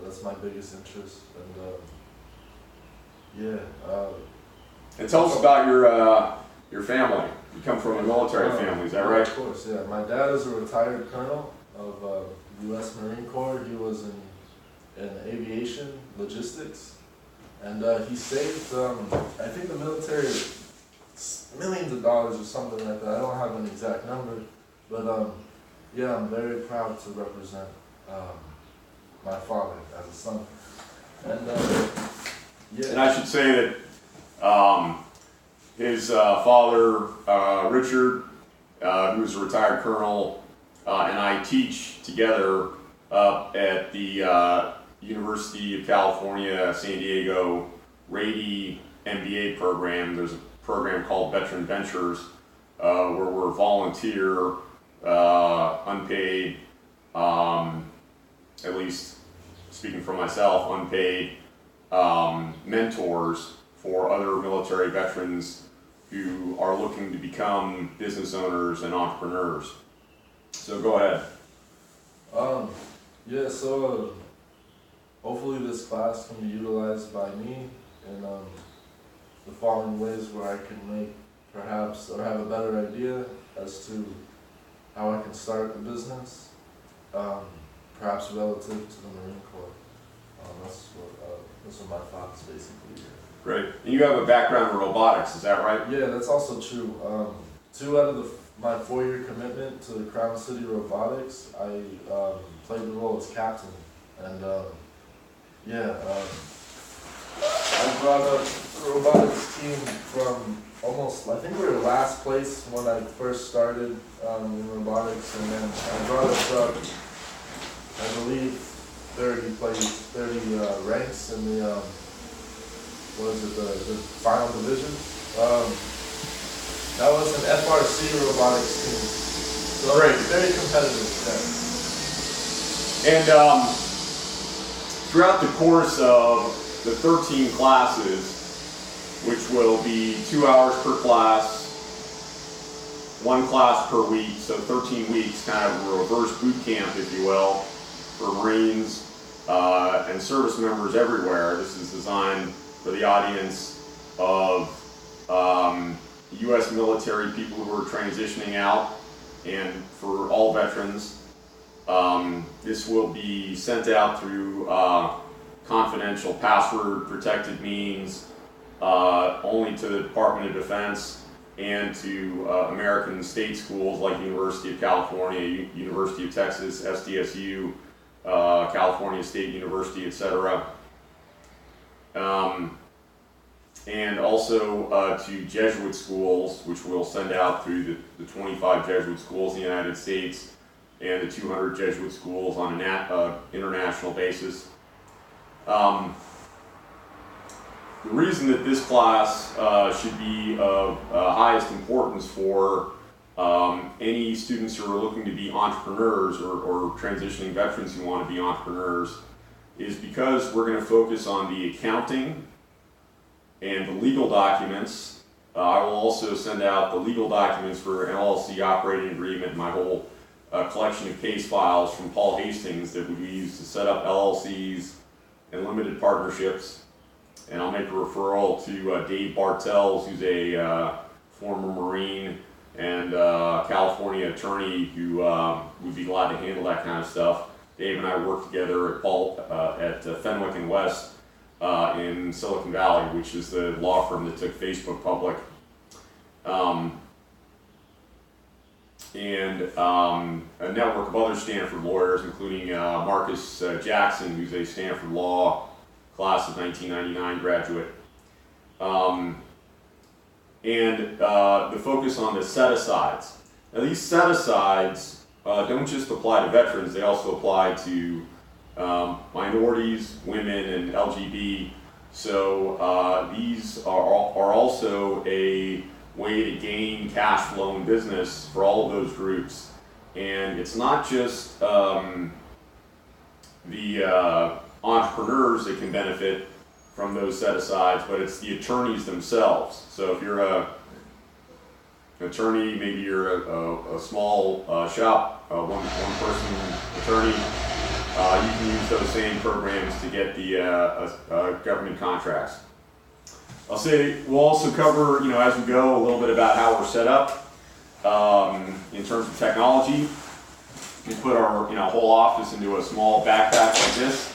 that's my biggest interest. And and tell us about your family. You come from a military family, is that right? Of course, yeah. My dad is a retired colonel of U.S. Marine Corps. He was in aviation logistics, and he saved, I think, the military millions of dollars or something like that. I don't have an exact number, but yeah, I'm very proud to represent my father as a son. And yeah. And I should say that his father, Richard, who is a retired colonel, and I teach together up at the University of California, San Diego Rady MBA program. There's a program called Veteran Ventures, where we're volunteer, unpaid, at least speaking for myself, unpaid mentors for other military veterans who are looking to become business owners and entrepreneurs. So go ahead. Yeah, so hopefully this class can be utilized by me in the following ways where I can make perhaps, or have a better idea as to how I can start a business, perhaps relative to the Marine Corps. Those are my thoughts basically. Great. And you have a background in robotics, is that right? Yeah, that's also true. 2 out of my 4-year commitment to Crown City Robotics, I played the role as captain. And yeah, I brought up the robotics team from almost, I think we were last place when I first started in robotics, and then I brought us up, I believe, 30 ranks in the, the final division. That was an FRC robotics team. So great. Very competitive. Yeah. And throughout the course of the 13 classes, which will be 2 hours per class, 1 class per week, so 13 weeks, kind of a reverse boot camp, if you will, for Marines and service members everywhere. This is designed for the audience of U.S. military people who are transitioning out, and for all veterans. This will be sent out through confidential, password-protected means, only to the Department of Defense and to American state schools like University of California, University of Texas, SDSU, California State University, etc. And also to Jesuit schools, which we'll send out through the 25 Jesuit schools in the United States and the 200 Jesuit schools on an international basis. The reason that this class should be of highest importance for any students who are looking to be entrepreneurs or transitioning veterans who want to be entrepreneurs is because we're going to focus on the accounting and the legal documents. I will also send out the legal documents for an LLC operating agreement, my whole collection of case files from Paul Hastings that we use to set up LLCs and limited partnerships. And I'll make a referral to Dave Bartels, who's a former Marine and California attorney who would be glad to handle that kind of stuff. Dave and I work together at Fenwick and West in Silicon Valley, which is the law firm that took Facebook public. And a network of other Stanford lawyers, including Marcus Jackson, who's a Stanford Law class of 1999 graduate. And the focus on the set-asides. Now these set-asides don't just apply to veterans, they also apply to minorities, women, and LGBT. So these are also a way to gain cash flow in business for all of those groups. And it's not just the entrepreneurs that can benefit from those set-asides, but it's the attorneys themselves. So if you're an attorney, maybe you're a small shop, one-person attorney, you can use those same programs to get the government contracts. I'll say we'll also cover, as we go, a little bit about how we're set up in terms of technology. We put our whole office into a small backpack like this.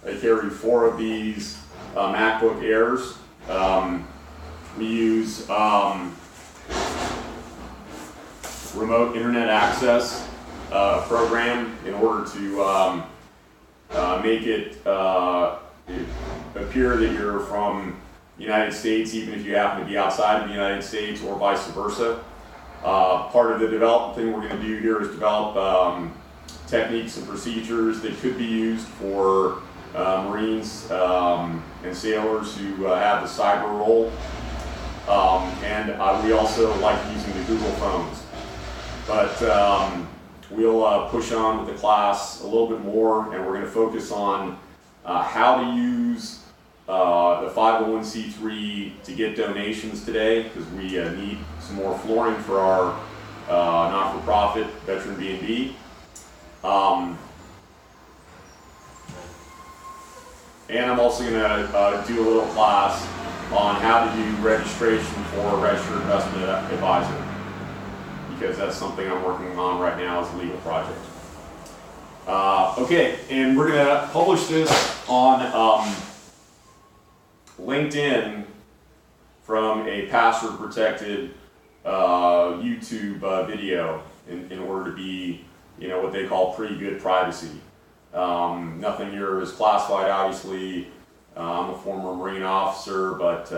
I carry 4 of these MacBook Airs. We use remote internet access program in order to make it appear that you're from the United States, even if you happen to be outside of the United States, or vice versa. Part of the development thing we're going to do here is develop techniques and procedures that could be used for Marines and sailors who have the cyber role. And we also like using the Google phones. But we'll push on with the class a little bit more, and we're going to focus on how to use the 501c3 to get donations today, because we need some more flooring for our not-for-profit Veteran B&B. And I'm also going to do a little class on how to do registration for a registered investment advisor, because that's something I'm working on right now as a legal project. Okay, and we're going to publish this on LinkedIn from a password-protected YouTube video in order to be, what they call pretty good privacy. Nothing here is classified, obviously. I'm a former Marine officer, but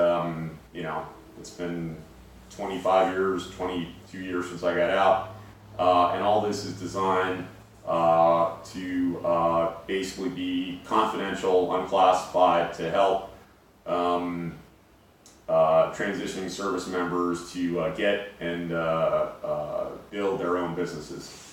it's been 25 years, 22 years since I got out, and all this is designed to basically be confidential, unclassified, to help transitioning service members to get and build their own businesses.